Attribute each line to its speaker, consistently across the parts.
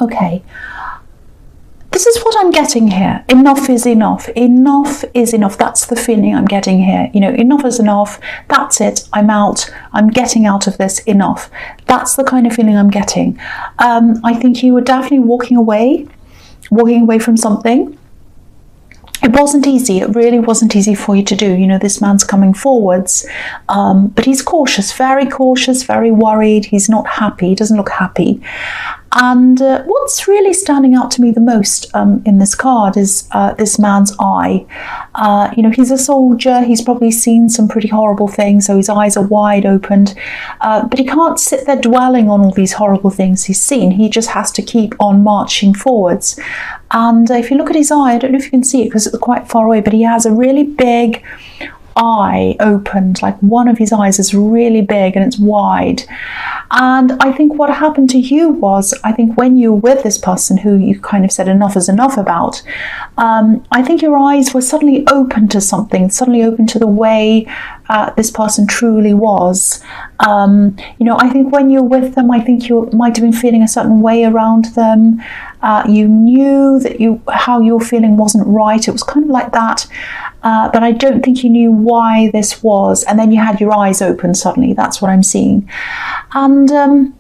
Speaker 1: Okay. This is what I'm getting here. Enough is enough. Enough is enough. That's the feeling I'm getting here. You know, enough is enough. That's it. I'm out. I'm getting out of this. Enough. That's the kind of feeling I'm getting. I think you were definitely walking away from something. It wasn't easy. It really wasn't easy for you to do. You know, this man's coming forwards, but he's cautious, very worried. He's not happy. He doesn't look happy. And what's really standing out to me the most in this card is this man's eye. You know, he's a soldier. He's probably seen some pretty horrible things, so his eyes are wide opened. But he can't sit there dwelling on all these horrible things he's seen. He just has to keep on marching forwards. And if you look at his eye, I don't know if you can see it because it's quite far away, but he has a really big eye opened, like one of his eyes is really big and it's wide. And I think what happened to you was, I think when you were with this person who you kind of said enough is enough about, I think your eyes were suddenly open to something, suddenly open to the way this person truly was. You know, I think when you're with them, I think you might have been feeling a certain way around them. You knew that how you were feeling wasn't right. It was kind of like that. But I don't think you knew why this was. And then you had your eyes open suddenly. That's what I'm seeing. And,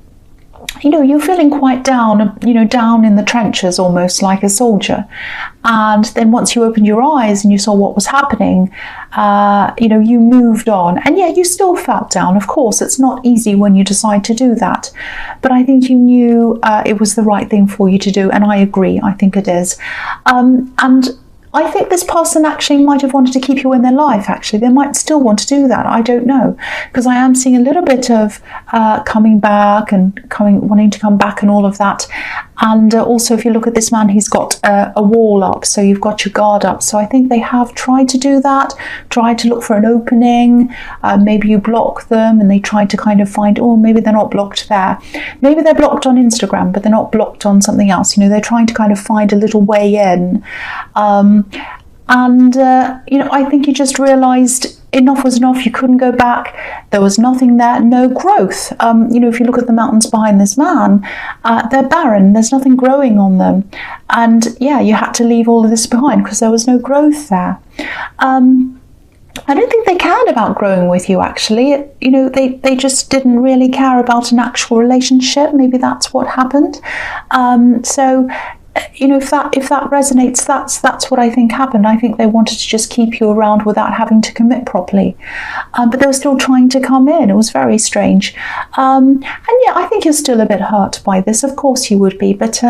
Speaker 1: you know, you're feeling quite down, you know, down in the trenches almost like a soldier. And then once you opened your eyes and you saw what was happening, you know, you moved on. And yeah, you still felt down. Of course, it's not easy when you decide to do that. But I think you knew it was the right thing for you to do. And I agree. I think it is. And I think this person actually might have wanted to keep you in their life, actually. They might still want to do that. I don't know. Because I am seeing a little bit of coming back and wanting to come back and all of that. And also, if you look at this man, he's got a wall up. So you've got your guard up. So I think they have tried to do that, tried to look for an opening. Maybe you block them and they tried to kind of find, oh, maybe they're not blocked there. Maybe they're blocked on Instagram, but they're not blocked on something else. You know, they're trying to kind of find a little way in. You know, I think you just realised enough was enough. You couldn't go back. There was nothing there, no growth. You know, if you look at the mountains behind this man, they're barren. There's nothing growing on them. And yeah, you had to leave all of this behind because there was no growth there. I don't think they cared about growing with you, actually. You know, they just didn't really care about an actual relationship. Maybe that's what happened. So, you know, if that resonates, that's what I think happened. I think they wanted to just keep you around without having to commit properly, but they were still trying to come in. It was very strange, and yeah, I think you're still a bit hurt by this. Of course you would be, but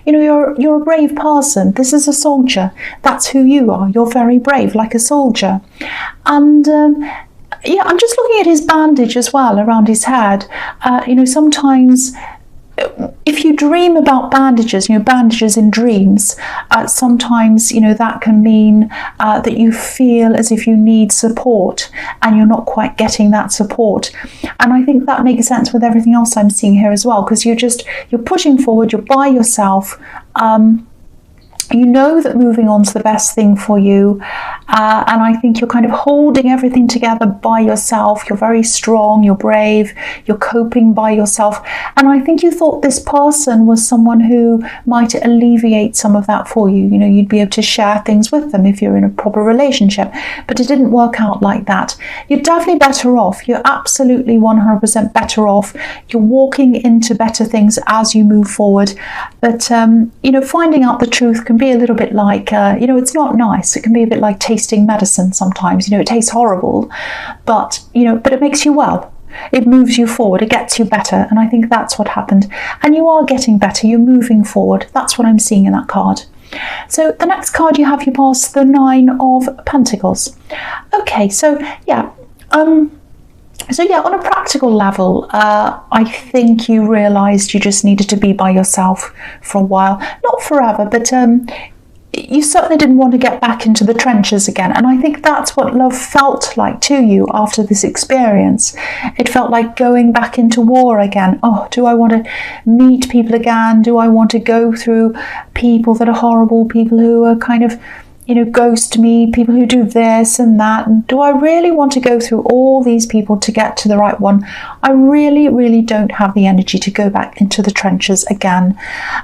Speaker 1: you know, you're a brave person. This is a soldier. That's who you are. You're very brave, like a soldier, and. Yeah, I'm just looking at his bandage as well around his head. You know, sometimes if you dream about bandages, you know, bandages in dreams, sometimes, you know, that can mean that you feel as if you need support and you're not quite getting that support. And I think that makes sense with everything else I'm seeing here as well, because you're pushing forward, you're by yourself. You know that moving on is the best thing for you, and I think you're kind of holding everything together by yourself. You're very strong, you're brave, you're coping by yourself, and I think you thought this person was someone who might alleviate some of that for you. You know, you'd be able to share things with them if you're in a proper relationship, but it didn't work out like that. You're definitely better off. You're absolutely 100% better off. You're walking into better things as you move forward, but you know, finding out the truth can be a little bit like, you know, it's not nice. It can be a bit like tasting medicine sometimes. You know, it tastes horrible, but, you know, but it makes you well. It moves you forward. It gets you better. And I think that's what happened. And you are getting better. You're moving forward. That's what I'm seeing in that card. So the next card you have, you pass the 9 of Pentacles. Okay, so yeah. So yeah, on a practical level, I think you realised you just needed to be by yourself for a while. Not forever, but you certainly didn't want to get back into the trenches again. And I think that's what love felt like to you after this experience. It felt like going back into war again. Oh, do I want to meet people again? Do I want to go through people that are horrible, people who are kind of, ghost me, people who do this and that. And do I really want to go through all these people to get to the right one? I really, really don't have the energy to go back into the trenches again.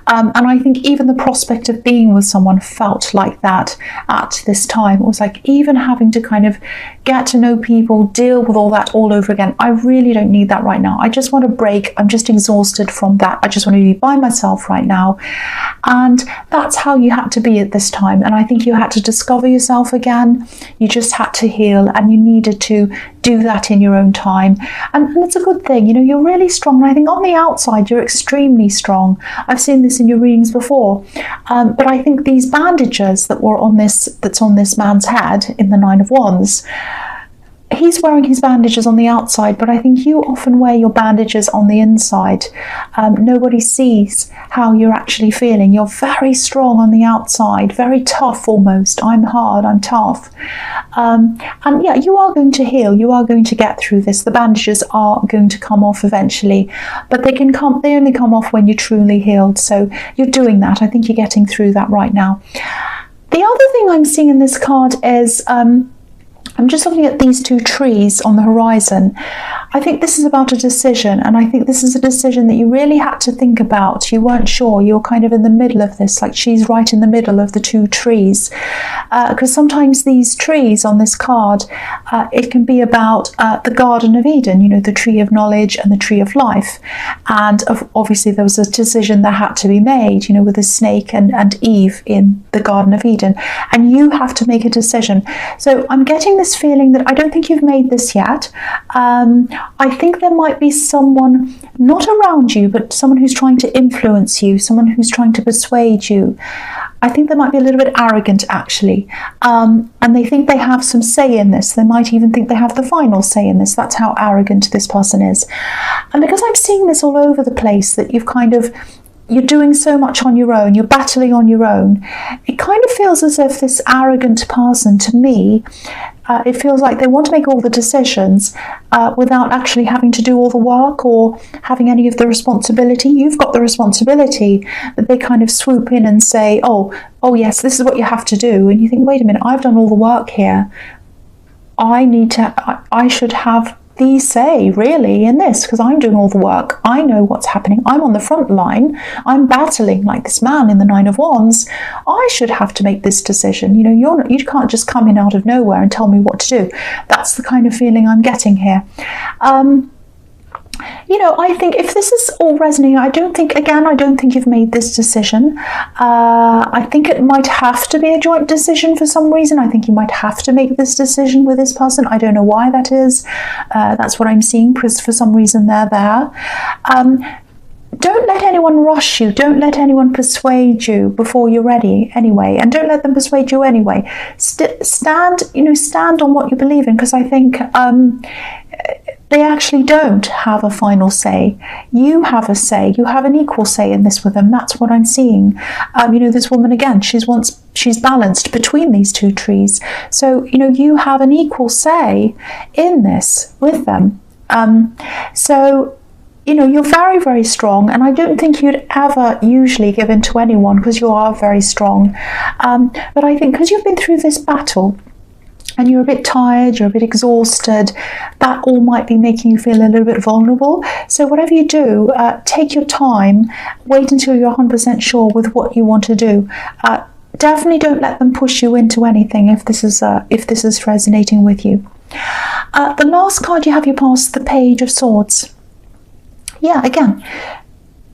Speaker 1: And I think even the prospect of being with someone felt like that at this time. It was like even having to kind of get to know people, deal with all that all over again. I really don't need that right now. I just want a break. I'm just exhausted from that. I just want to be by myself right now. And that's how you had to be at this time. And I think you had to discover yourself again. You just had to heal, and you needed to do that in your own time. And it's a good thing. You're really strong. And I think on the outside, you're extremely strong. I've seen this in your readings before. But I think these bandages that's on this man's head in the Nine of Wands, he's wearing his bandages on the outside, but I think you often wear your bandages on the inside. Nobody sees how you're actually feeling. You're very strong on the outside, very tough almost. I'm hard, I'm tough. And yeah, you are going to heal. You are going to get through this. The bandages are going to come off eventually, but they only come off when you're truly healed. So you're doing that. I think you're getting through that right now. The other thing I'm seeing in this card is I'm just looking at these two trees on the horizon. I think this is about a decision, and I think this is a decision that you really had to think about. You weren't sure. You're kind of in the middle of this, like she's right in the middle of the two trees. Because sometimes these trees on this card, it can be about the Garden of Eden, the tree of knowledge and the tree of life. And obviously there was a decision that had to be made, with the snake and Eve in the Garden of Eden. And you have to make a decision. So I'm getting this feeling that I don't think you've made this yet. I think there might be someone not around you, but someone who's trying to influence you, someone who's trying to persuade you. I think they might be a little bit arrogant, actually, and they think they have some say in this. They might even think they have the final say in this. That's how arrogant this person is. And because I'm seeing this all over the place, that you're doing so much on your own, you're battling on your own, it kind of feels as if this arrogant person, to me, it feels like they want to make all the decisions without actually having to do all the work or having any of the responsibility. You've got the responsibility, but they kind of swoop in and say, oh yes, this is what you have to do. And you think, wait a minute, I've done all the work here. I should have the say really in this, because I'm doing all the work. I know what's happening. I'm on the front line. I'm battling like this man in the Nine of Wands. I should have to make this decision. You can't just come in out of nowhere and tell me what to do. That's the kind of feeling I'm getting here. I think if this is all resonating, I don't think you've made this decision. I think it might have to be a joint decision for some reason. I think you might have to make this decision with this person. I don't know why that is. That's what I'm seeing, because for some reason they're there. Don't let anyone rush you. Don't let anyone persuade you before you're ready anyway. And don't let them persuade you anyway. Stand on what you believe in, because I think they actually don't have a final say. You have a say. You have an equal say in this with them. That's what I'm seeing. This woman, again, she's balanced between these two trees. So, you have an equal say in this with them. You're very, very strong, and I don't think you'd ever usually give in to anyone, because you are very strong. But I think because you've been through this battle, and you're a bit tired, you're a bit exhausted, that all might be making you feel a little bit vulnerable. So whatever you do, take your time, wait until you're 100% sure with what you want to do. Definitely don't let them push you into anything if this is resonating with you. The last card you have, you pass the Page of Swords. Yeah, again,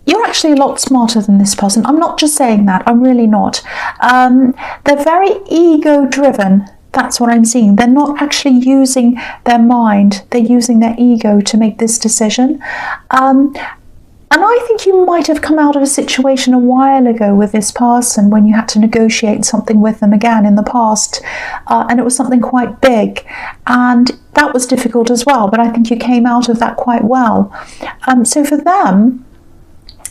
Speaker 1: you're actually a lot smarter than this person. I'm not just saying that. I'm really not. They're very ego-driven. That's what I'm seeing. They're not actually using their mind. They're using their ego to make this decision. And I think you might have come out of a situation a while ago with this person when you had to negotiate something with them again in the past. And it was something quite big. And that was difficult as well. But I think you came out of that quite well. So for them,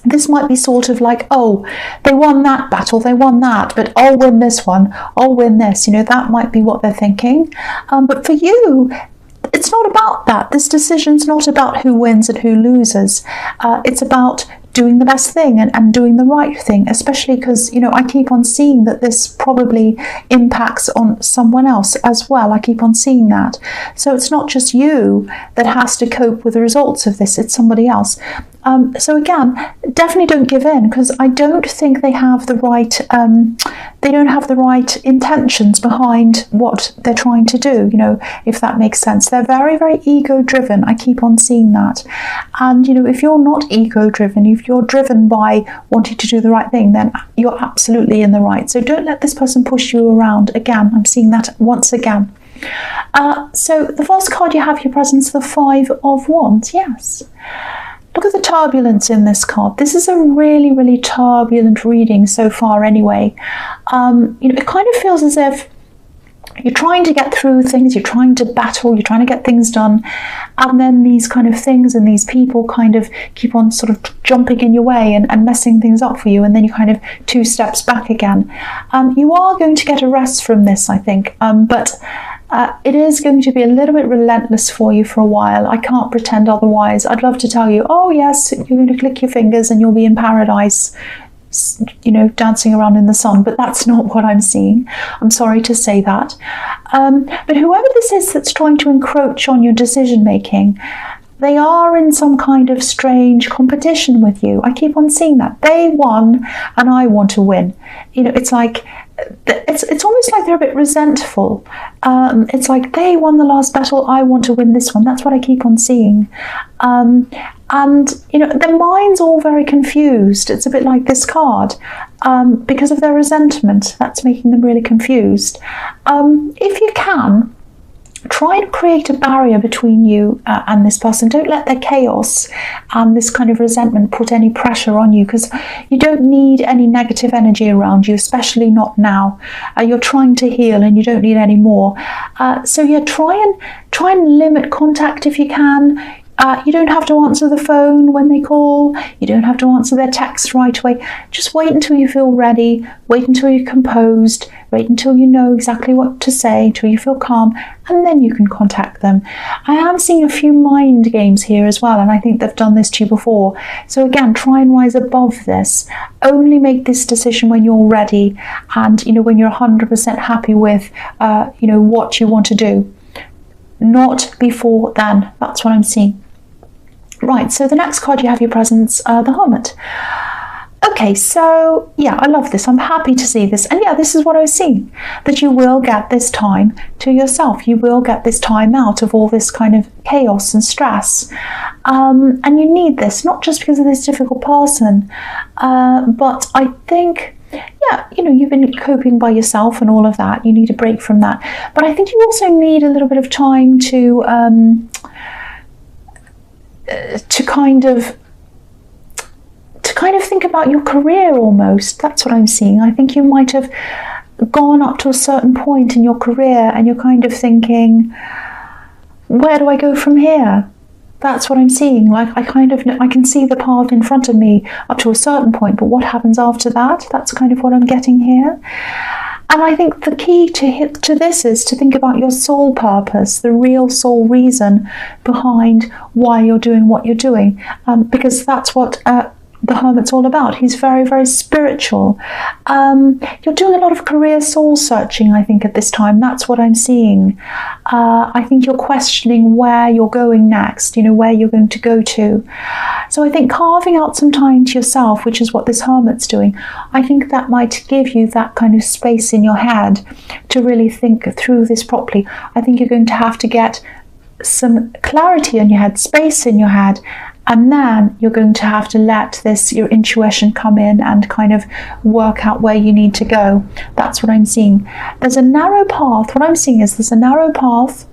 Speaker 1: this might be sort of like, oh, they won that battle, they won that, but I'll win this one, I'll win this. That might be what they're thinking. But for you, it's not about that. This decision's not about who wins and who loses. It's about doing the best thing and doing the right thing, especially because, you know, I keep on seeing that this probably impacts on someone else as well. I keep on seeing that. So it's not just you that has to cope with the results of this, it's somebody else. So again, definitely don't give in, because I don't think they have the right, they don't have the right intentions behind what they're trying to do, you know, if that makes sense. They're very, very ego-driven. I keep on seeing that. And, you know, if you're not ego-driven, if you're driven by wanting to do the right thing, then you're absolutely in the right. So don't let this person push you around. Again, I'm seeing that once again. So the first card you have your presence, the Five of Wands. Yes. Look at the turbulence in this card. This is a really, really turbulent reading so far anyway. You know, it kind of feels as if you're trying to get through things, you're trying to battle, you're trying to get things done, and then these kind of things and these people kind of keep on sort of jumping in your way and messing things up for you, and then you kind of 2 steps back again. You are going to get a rest from this, I think, but it is going to be a little bit relentless for you for a while. I can't pretend otherwise. I'd love to tell you, oh yes, you're going to click your fingers and you'll be in paradise, you know, dancing around in the sun, but that's not what I'm seeing. I'm sorry to say that. But whoever this is that's trying to encroach on your decision making, they are in some kind of strange competition with you. I keep on seeing that. They won and I want to win. You know, it's like, it's almost like they're a bit resentful. It's like they won the last battle, I want to win this one. That's what I keep on seeing. And, you know, their mind's all very confused. It's a bit like this card. Because of their resentment, that's making them really confused. If you can, try and create a barrier between you and this person. Don't let their chaos and this kind of resentment put any pressure on you, because you don't need any negative energy around you, especially not now. You're trying to heal and you don't need any more. So yeah, try and limit contact if you can. You don't have to answer the phone when they call. You don't have to answer their text right away. Just wait until you feel ready. Wait until you're composed. Wait until you know exactly what to say, until you feel calm, and then you can contact them. I am seeing a few mind games here as well, and I think they've done this to you before. So again, try and rise above this. Only make this decision when you're ready and, you know, when you're 100% happy with, you know, what you want to do. Not before then. That's what I'm seeing. Right, so the next card you have your presence, the Hermit. Okay, so yeah, I love this. I'm happy to see this. And yeah, this is what I was seeing, that you will get this time to yourself. You will get this time out of all this kind of chaos and stress. And you need this, not just because of this difficult person, but I think, yeah, you know, you've been coping by yourself and all of that. You need a break from that. But I think you also need a little bit of time to kind of think about your career almost. That's what I'm seeing. I think you might have gone up to a certain point in your career and you're kind of thinking, where do I go from here? That's what I'm seeing. Like, I can see the path in front of me up to a certain point, but what happens after that? That's kind of what I'm getting here. And I think the key to this is to think about your soul purpose, the real soul reason behind why you're doing what you're doing, because that's what the Hermit's all about. He's very, very spiritual. You're doing a lot of career soul searching, I think, at this time. That's what I'm seeing. I think you're questioning where you're going next, you know, where you're going to go to. So I think carving out some time to yourself, which is what this Hermit's doing, I think that might give you that kind of space in your head to really think through this properly. I think you're going to have to get some clarity in your head, space in your head, and then you're going to have to let your intuition come in and kind of work out where you need to go. That's what I'm seeing. There's a narrow path. What I'm seeing is there's a narrow path,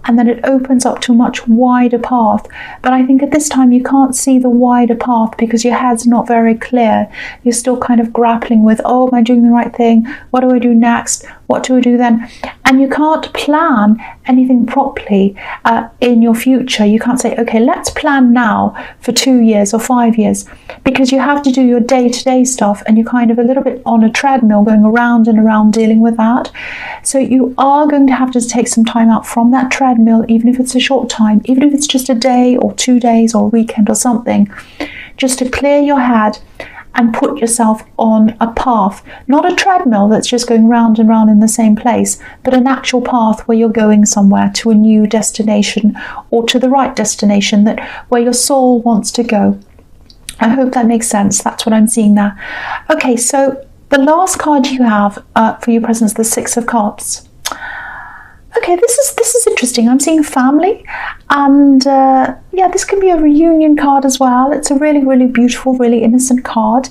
Speaker 1: and then it opens up to a much wider path. But I think at this time you can't see the wider path because your head's not very clear. You're still kind of grappling with, oh, am I doing the right thing? What do I do next? What do I do then? And you can't plan anything properly in your future. You can't say, okay, let's plan now for 2 years or 5 years, because you have to do your day-to-day stuff and you're kind of a little bit on a treadmill going around and around dealing with that. So you are going to have to take some time out from that treadmill, even if it's a short time, even if it's just a day or 2 days or a weekend or something, just to clear your head and put yourself on a path, not a treadmill that's just going round and round in the same place, but an actual path where you're going somewhere, to a new destination, or to the right destination, that where your soul wants to go. I hope that makes sense. That's what I'm seeing there. Okay, so the last card you have for your presence, the Six of Cups. Okay, this is interesting. I'm seeing family, and yeah, this can be a reunion card as well. It's a really, really beautiful, really innocent card.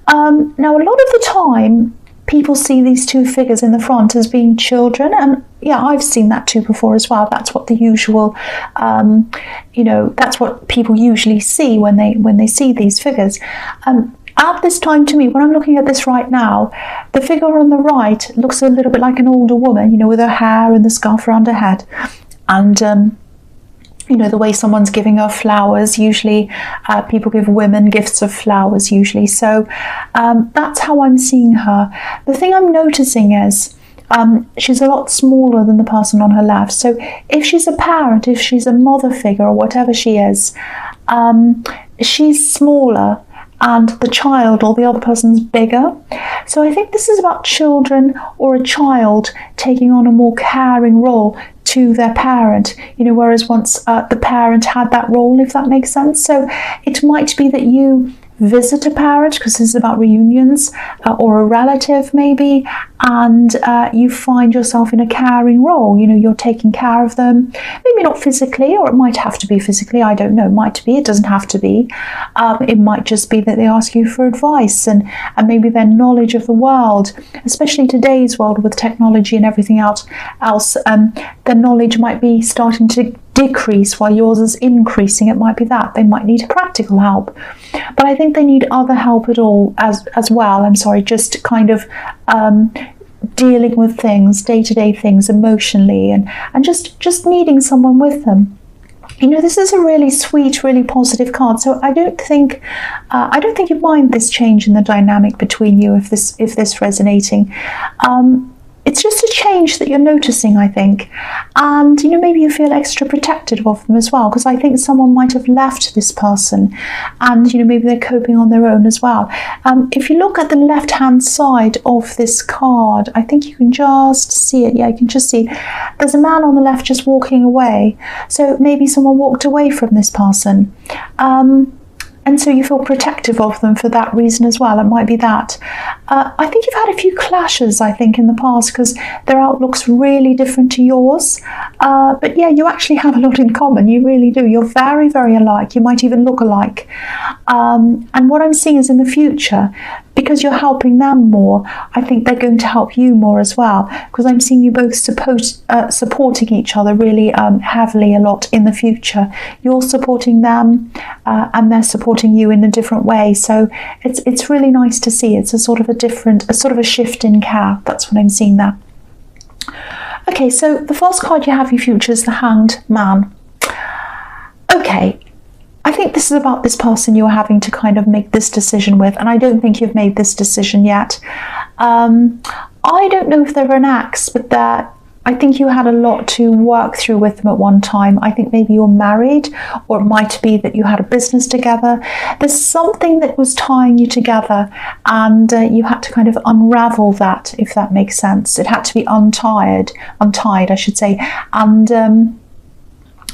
Speaker 1: Now, a lot of the time, people see these two figures in the front as being children, and yeah, I've seen that too before as well. That's what the usual, that's what people usually see when they see these figures. At this time, to me, when I'm looking at this right now, the figure on the right looks a little bit like an older woman, with her hair and the scarf around her head. And, the way someone's giving her flowers, usually people give women gifts of flowers usually. So that's how I'm seeing her. The thing I'm noticing is she's a lot smaller than the person on her left. So if she's a parent, if she's a mother figure or whatever she is, she's smaller, and the child or the other person's bigger. So I think this is about children or a child taking on a more caring role to their parent, whereas once the parent had that role, if that makes sense. So it might be that you visit a parent, because this is about reunions, or a relative maybe, and you find yourself in a caring role. You're taking care of them, maybe not physically, or it might have to be physically, I don't know, it might be, it doesn't have to be. It might just be that they ask you for advice, and maybe their knowledge of the world, especially today's world with technology and everything else, their knowledge might be starting to decrease while yours is increasing. It might be that they might need practical help, but I think they need other help at all as well. Just kind of dealing with things, day-to-day things emotionally, and just needing someone with them. This is a really sweet, really positive card. So I don't think you mind this change in the dynamic between you if this resonating. It's just a change that you're noticing, I think. And, maybe you feel extra protective of them as well, because I think someone might have left this person and, maybe they're coping on their own as well. If you look at the left-hand side of this card, I think you can just see it. Yeah, you can just see there's a man on the left just walking away. So maybe someone walked away from this person. And so you feel protective of them for that reason as well. It might be that. I think you've had a few clashes, I think, in the past, because their outlook's really different to yours. But yeah, you actually have a lot in common. You really do. You're very, very alike. You might even look alike. And what I'm seeing is in the future, because you're helping them more, I think they're going to help you more as well, because I'm seeing you both supporting each other really heavily a lot in the future. You're supporting them and they're supporting you in a different way. So it's really nice to see. It's a sort of a shift in care. That's what I'm seeing there. Okay, so the first card you have in your future is the Hanged Man. Okay. I think this is about this person you're having to kind of make this decision with, and I don't think you've made this decision yet. I don't know if they're an ex, but I think you had a lot to work through with them at one time. I think maybe you're married, or it might be that you had a business together. There's something that was tying you together, and you had to kind of unravel that, if that makes sense. It had to be untied, I should say, and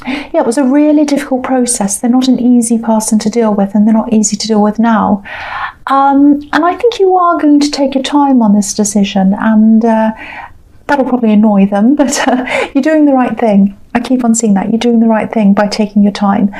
Speaker 1: yeah, it was a really difficult process. They're not an easy person to deal with, and they're not easy to deal with now. And I think you are going to take your time on this decision, and that'll probably annoy them, but you're doing the right thing. I keep on seeing that. You're doing the right thing by taking your time.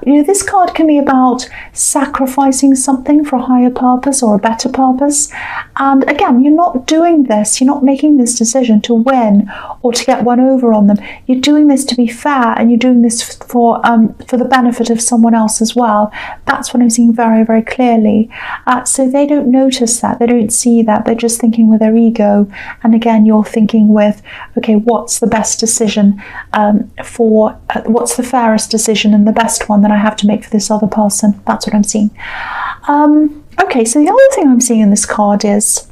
Speaker 1: This card can be about sacrificing something for a higher purpose or a better purpose. And again, you're not doing this. You're not making this decision to win or to get one over on them. You're doing this to be fair, and you're doing this for the benefit of someone else as well. That's what I'm seeing very, very clearly. So they don't notice that. They don't see that. They're just thinking with their ego. And again, you're thinking with, okay, what's the best decision? What's the fairest decision and the best one that I have to make for this other person? That's what I'm seeing. Okay, so the other thing I'm seeing in this card is,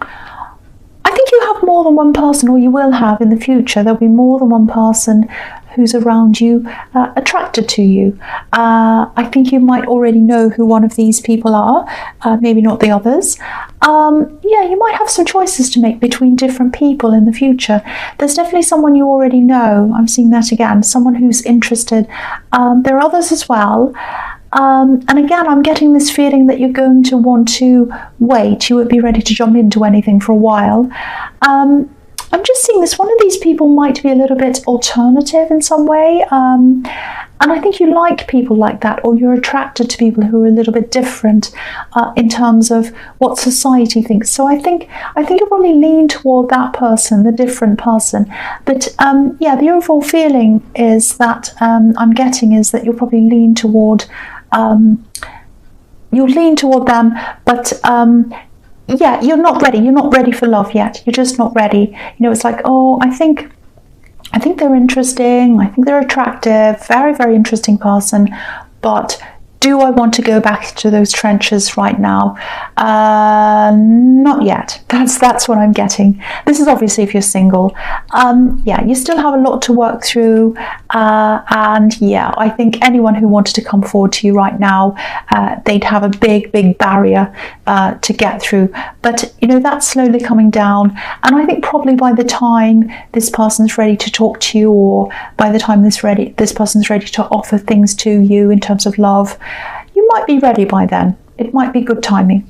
Speaker 1: I think you have more than one person, or you will have in the future. There'll be more than one person who's around you attracted to you. I think you might already know who one of these people are, maybe not the others. Yeah, you might have some choices to make between different people in the future. There's definitely someone you already know. I'm seeing that again, someone who's interested. There are others as well. And again, I'm getting this feeling that you're going to want to wait. You won't be ready to jump into anything for a while. I'm just seeing this. One of these people might be a little bit alternative in some way. And I think you like people like that, or you're attracted to people who are a little bit different in terms of what society thinks. So I think you'll probably lean toward that person, the different person. But yeah, the overall feeling is that I'm getting is that you'll probably lean toward them, but yeah, you're not ready. You're not ready for love yet. You're just not ready. You know, it's like, oh, I think they're interesting. I think they're attractive. Very, very interesting person. But do I want to go back to those trenches right now? Not yet. That's what I'm getting. This is obviously if you're single. Yeah, you still have a lot to work through. And yeah, I think anyone who wanted to come forward to you right now, they'd have a big, big barrier to get through. But you know, that's slowly coming down. And I think probably by the time this person's ready to talk to you, or by the time this person's ready to offer things to you in terms of love, you might be ready by then. It might be good timing.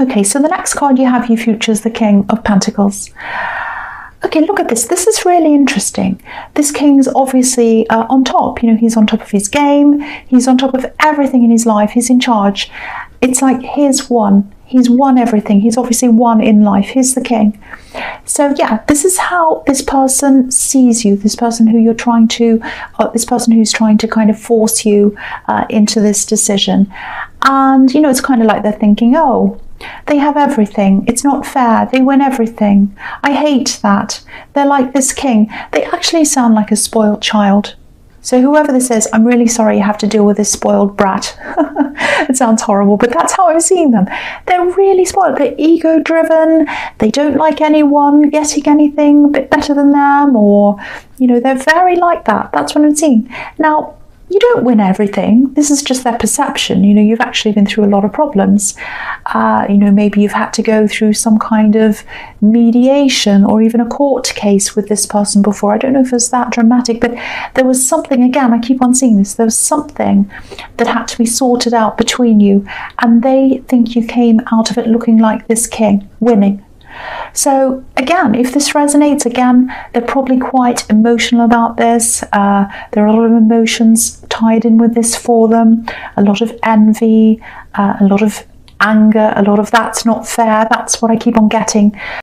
Speaker 1: Okay, so the next card you have, you features the King of Pentacles. Okay, look at this. This is really interesting. This king's obviously on top. You know, he's on top of his game. He's on top of everything in his life. He's in charge. It's like he's won. He's won everything. He's obviously won in life. He's the king. So yeah, this is how this person sees you. This person who you're trying to, this person who's trying to kind of force you into this decision. And you know, it's kind of like they're thinking, oh, they have everything. It's not fair. They win everything. I hate that. They're like this king. They actually sound like a spoiled child. So whoever this is, I'm really sorry you have to deal with this spoiled brat. It sounds horrible, but that's how I'm seeing them. They're really spoiled. They're ego-driven. They don't like anyone getting anything a bit better than them, or, you know, they're very like that. That's what I'm seeing. Now, you don't win everything. This is just their perception. You know, you've actually been through a lot of problems. You know, maybe you've had to go through some kind of mediation or even a court case with this person before. I don't know if it was that dramatic, but there was something, again, I keep on seeing this, there was something that had to be sorted out between you, and they think you came out of it looking like this king, winning. So again, if this resonates, again, they're probably quite emotional about this. There are a lot of emotions tied in with this for them, a lot of envy, a lot of anger, a lot of that's not fair. That's what I keep on getting.